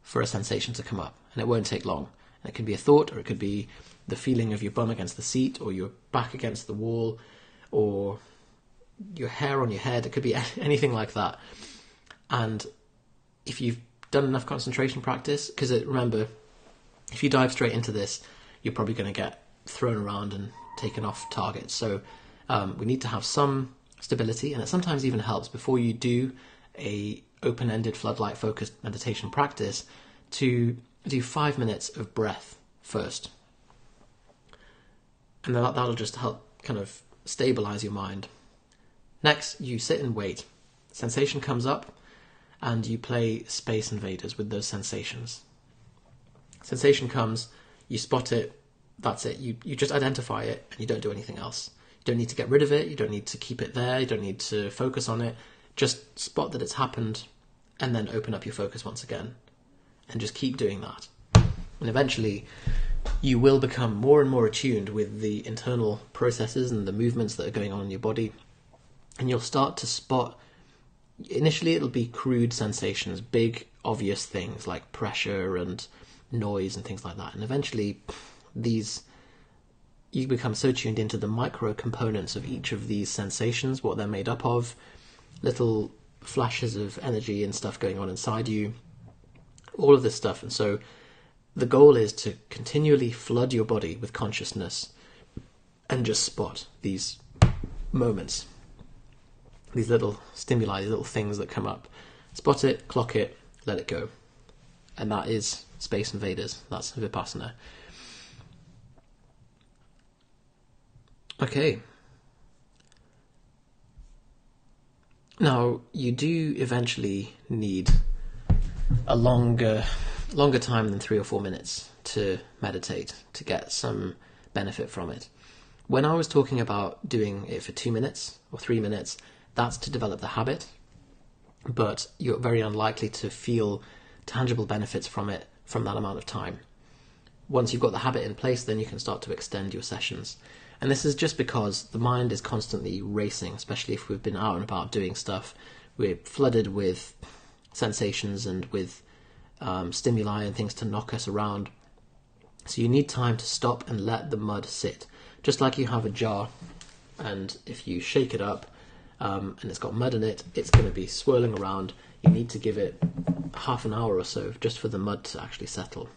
for a sensation to come up, and it won't take long. And it could be a thought, or it could be the feeling of your bum against the seat, or your back against the wall, or your hair on your head. It could be anything like that. And if you've done enough concentration practice, because remember, if you dive straight into this, you're probably going to get thrown around and taken off target. So we need to have some stability, and it sometimes even helps before you do a open-ended floodlight focused meditation practice to do 5 minutes of breath first, and then that'll just help kind of stabilize your mind. Next, you sit and wait. Sensation comes up, and you play Space Invaders with those sensations. Sensation comes, you spot it, that's it. You just identify it, and you don't do anything else. You don't need to get rid of it, you don't need to keep it there, you don't need to focus on it. Just spot that it's happened, and then open up your focus once again. And just keep doing that. And eventually, you will become more and more attuned with the internal processes and the movements that are going on in your body. And you'll start to spot, initially it'll be crude sensations, big, obvious things like pressure and noise and things like that. And eventually, you become so tuned into the micro components of each of these sensations, what they're made up of, little flashes of energy and stuff going on inside you, all of this stuff. And so the goal is to continually flood your body with consciousness and just spot these moments, these little stimuli, these little things that come up. Spot it, clock it, let it go. And that is Space Invaders. That's Vipassana. Okay. Now, you do eventually need a longer time than 3 or 4 minutes to meditate, to get some benefit from it. When I was talking about doing it for 2 minutes or 3 minutes, that's to develop the habit, but you're very unlikely to feel tangible benefits from it from that amount of time. Once you've got the habit in place, then you can start to extend your sessions. And this is just because the mind is constantly racing, especially if we've been out and about doing stuff. We're flooded with sensations and with stimuli and things to knock us around. So you need time to stop and let the mud sit. Just like you have a jar, and if you shake it up and it's got mud in it, it's going to be swirling around. You need to give it half an hour or so just for the mud to actually settle.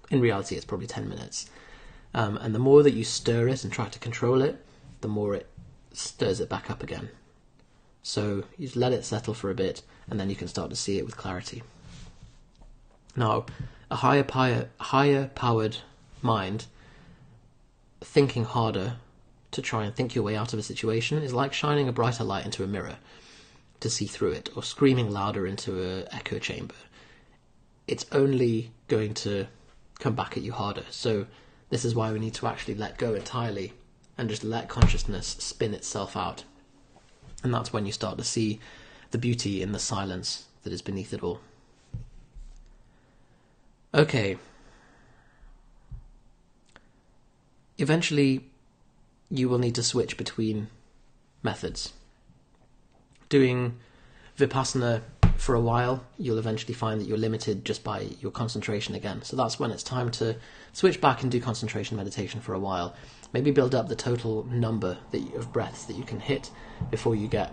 In reality, it's probably 10 minutes. And the more that you stir it and try to control it, the more it stirs it back up again. So you just let it settle for a bit, and then you can start to see it with clarity. Now, a higher powered mind, thinking harder to try and think your way out of a situation, is like shining a brighter light into a mirror to see through it, or screaming louder into an echo chamber. It's only going to come back at you harder. So this is why we need to actually let go entirely and just let consciousness spin itself out. And that's when you start to see the beauty in the silence that is beneath it all. Okay. Eventually, you will need to switch between methods. Doing Vipassana for a while, you'll eventually find that you're limited just by your concentration again. So that's when it's time to switch back and do concentration meditation for a while. Maybe build up the total number of breaths that you can hit before you get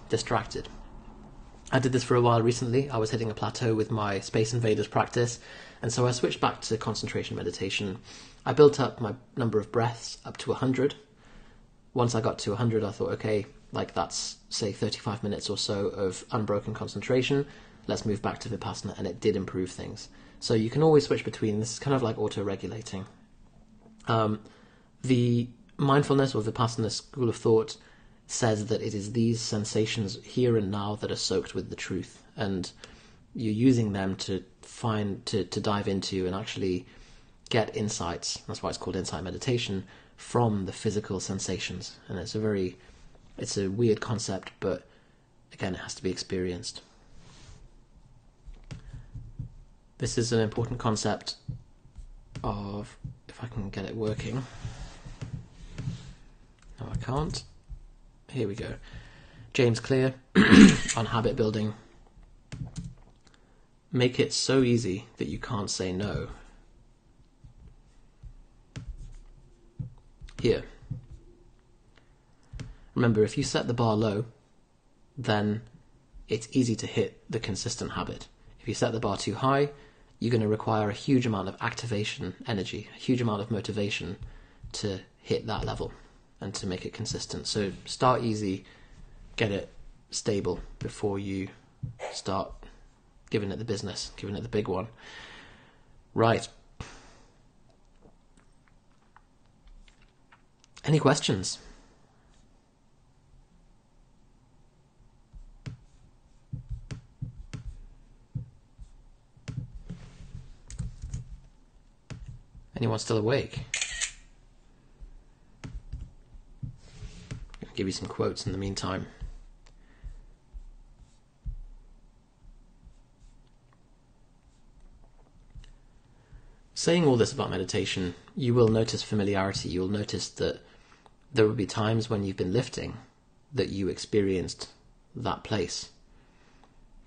distracted. I did this for a while recently. I was hitting a plateau with my Space Invaders practice, and so I switched back to concentration meditation. I built up my number of breaths up to 100. Once I got to 100, I thought, okay, that's, say, 35 minutes or so of unbroken concentration. Let's move back to Vipassana, and it did improve things. So you can always switch between. This is kind of like auto-regulating. The mindfulness or Vipassana school of thought says that it is these sensations here and now that are soaked with the truth, and you're using them to dive into and actually get insights. That's why it's called insight meditation, from the physical sensations. And it's a weird concept, but again, it has to be experienced. This is an important concept of, if I can get it working. No, I can't. Here we go. James Clear on habit building. Make it so easy that you can't say no. Here. Remember, if you set the bar low, then it's easy to hit the consistent habit. If you set the bar too high, you're going to require a huge amount of activation energy, a huge amount of motivation to hit that level and to make it consistent. So start easy, get it stable before you start giving it the business, giving it the big one. Right. Any questions? Anyone still awake? I'll give you some quotes in the meantime. Saying all this about meditation, you will notice familiarity. You'll notice that there will be times when you've been lifting that you experienced that place.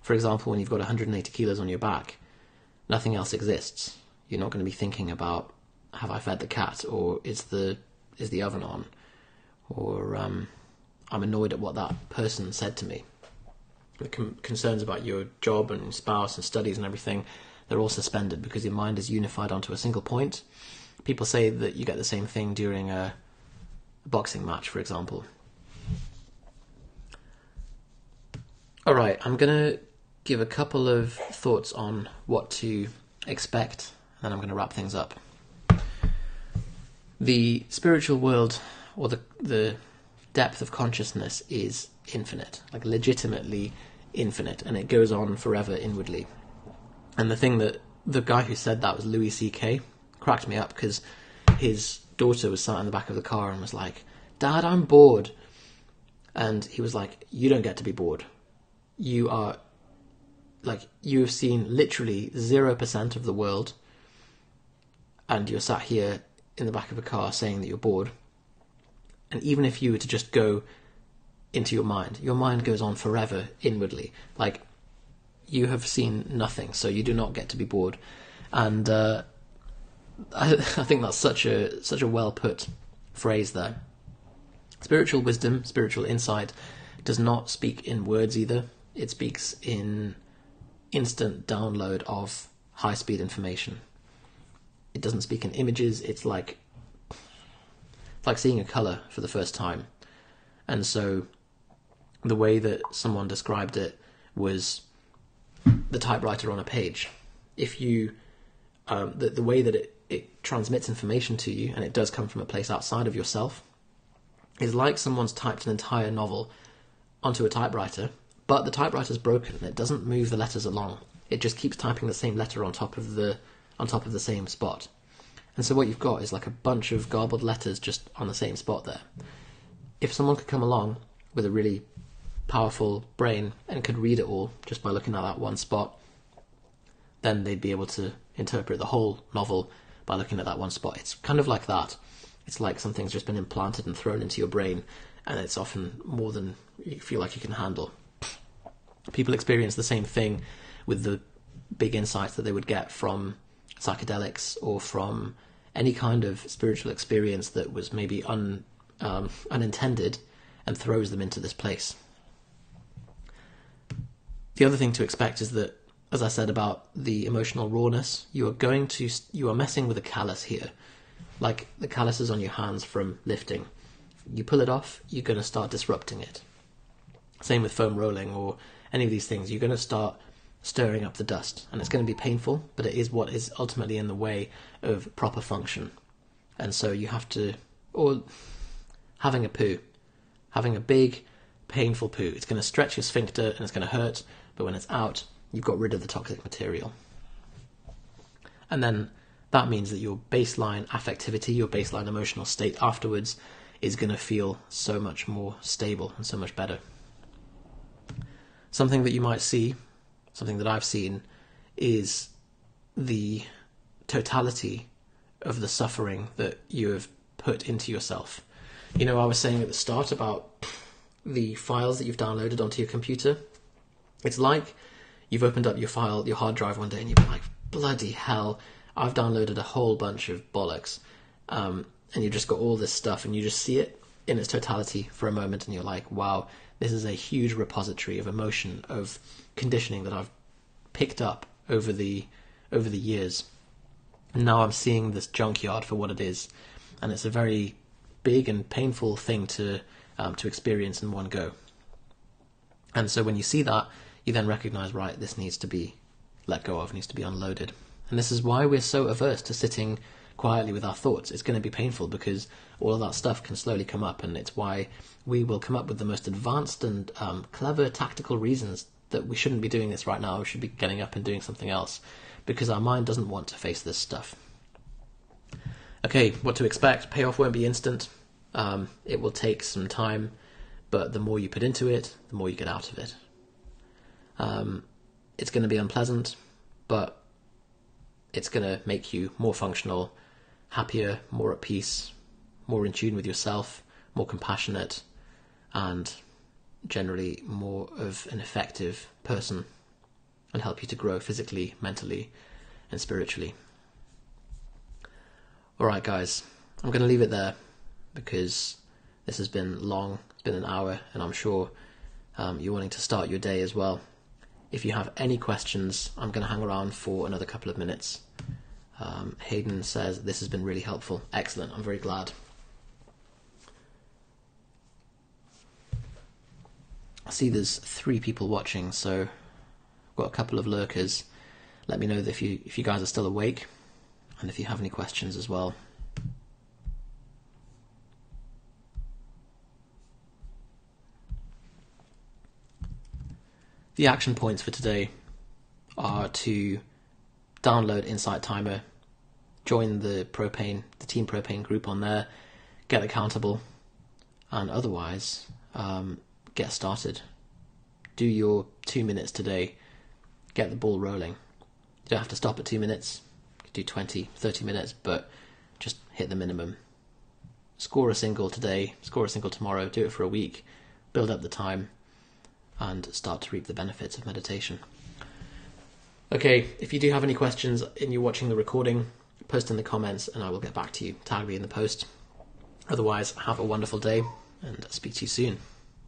For example, when you've got 180 kilos on your back, nothing else exists. You're not going to be thinking about, have I fed the cat, or is the oven on, or I'm annoyed at what that person said to me. The concerns about your job and spouse and studies and everything, they're all suspended because your mind is unified onto a single point. People say that you get the same thing during a boxing match, for example. All right, I'm going to give a couple of thoughts on what to expect, and then I'm going to wrap things up. The spiritual world, or the depth of consciousness, is infinite, like legitimately infinite, and it goes on forever inwardly. And the thing that the guy who said that was Louis C.K. cracked me up because his daughter was sat in the back of the car and was like, "Dad, I'm bored." And he was like, "You don't get to be bored. You are, like, you have seen literally 0% of the world, and you're sat here in the back of a car saying that you're bored. And even if you were to just go into your mind goes on forever inwardly. Like, you have seen nothing, so you do not get to be bored." And I think that's such a well put phrase there. Spiritual wisdom, spiritual insight, does not speak in words either. It speaks in instant download of high speed information. It doesn't speak in images. It's like seeing a colour for the first time. And so the way that someone described it was the typewriter on a page. If you the way that it transmits information to you, and it does come from a place outside of yourself, is like someone's typed an entire novel onto a typewriter, but the typewriter's broken and it doesn't move the letters along. It just keeps typing the same letter on top of the same spot. And so what you've got is like a bunch of garbled letters just on the same spot there. If someone could come along with a really powerful brain and could read it all just by looking at that one spot, then they'd be able to interpret the whole novel by looking at that one spot. It's kind of like that. It's like something's just been implanted and thrown into your brain, and it's often more than you feel like you can handle. People experience the same thing with the big insights that they would get from psychedelics or from any kind of spiritual experience that was maybe unintended and throws them into this place. The other thing to expect is that, as I said about the emotional rawness, you are messing with a callus here. Like the calluses on your hands from lifting. You pull it off, you're going to start disrupting it. Same with foam rolling or any of these things. You're going to start stirring up the dust, and it's going to be painful, but it is what is ultimately in the way of proper function. And so you have to, or having a poo, having a big, painful poo, it's going to stretch your sphincter and it's going to hurt, but when it's out, you've got rid of the toxic material. And then that means that your baseline affectivity, your baseline emotional state afterwards is going to feel so much more stable and so much better. Something that you might see, something that I've seen, is the totality of the suffering that you have put into yourself. You know, I was saying at the start about the files that you've downloaded onto your computer. It's like you've opened up your hard drive one day and you've been like, bloody hell, I've downloaded a whole bunch of bollocks. And you've just got all this stuff and you just see it in its totality for a moment and you're like, wow, this is a huge repository of emotion, of conditioning that I've picked up over the years. And now I'm seeing this junkyard for what it is, and it's a very big and painful thing to experience in one go. And so when you see that, you then recognize, right, this needs to be let go of, needs to be unloaded. And this is why we're so averse to sitting quietly with our thoughts. It's going to be painful because all of that stuff can slowly come up, and it's why we will come up with the most advanced and clever tactical reasons that we shouldn't be doing this right now. We should be getting up and doing something else, because our mind doesn't want to face this stuff. Okay, what to expect? Payoff won't be instant. It will take some time, but the more you put into it, the more you get out of it. It's going to be unpleasant, but it's going to make you more functional, happier, more at peace, more in tune with yourself, more compassionate, and generally more of an effective person, and help you to grow physically, mentally, and spiritually. Alright guys, I'm going to leave it there because this has been long. It's been an hour, and I'm sure you're wanting to start your day as well. If you have any questions, I'm going to hang around for another couple of minutes. Hayden says this has been really helpful. Excellent, I'm very glad. I see there's 3 people watching, so I've got a couple of lurkers. Let me know if you guys are still awake, and if you have any questions as well. The action points for today are to download Insight Timer, join the Team Propane group on there, get accountable, and otherwise get started. Do your 2 minutes today, get the ball rolling. You don't have to stop at 2 minutes, you can do 20, 30 minutes, but just hit the minimum. Score a single today, score a single tomorrow, do it for a week, build up the time, and start to reap the benefits of meditation. Okay, if you do have any questions and you're watching the recording, post in the comments and I will get back to you. Tag me in the post. Otherwise, have a wonderful day and speak to you soon.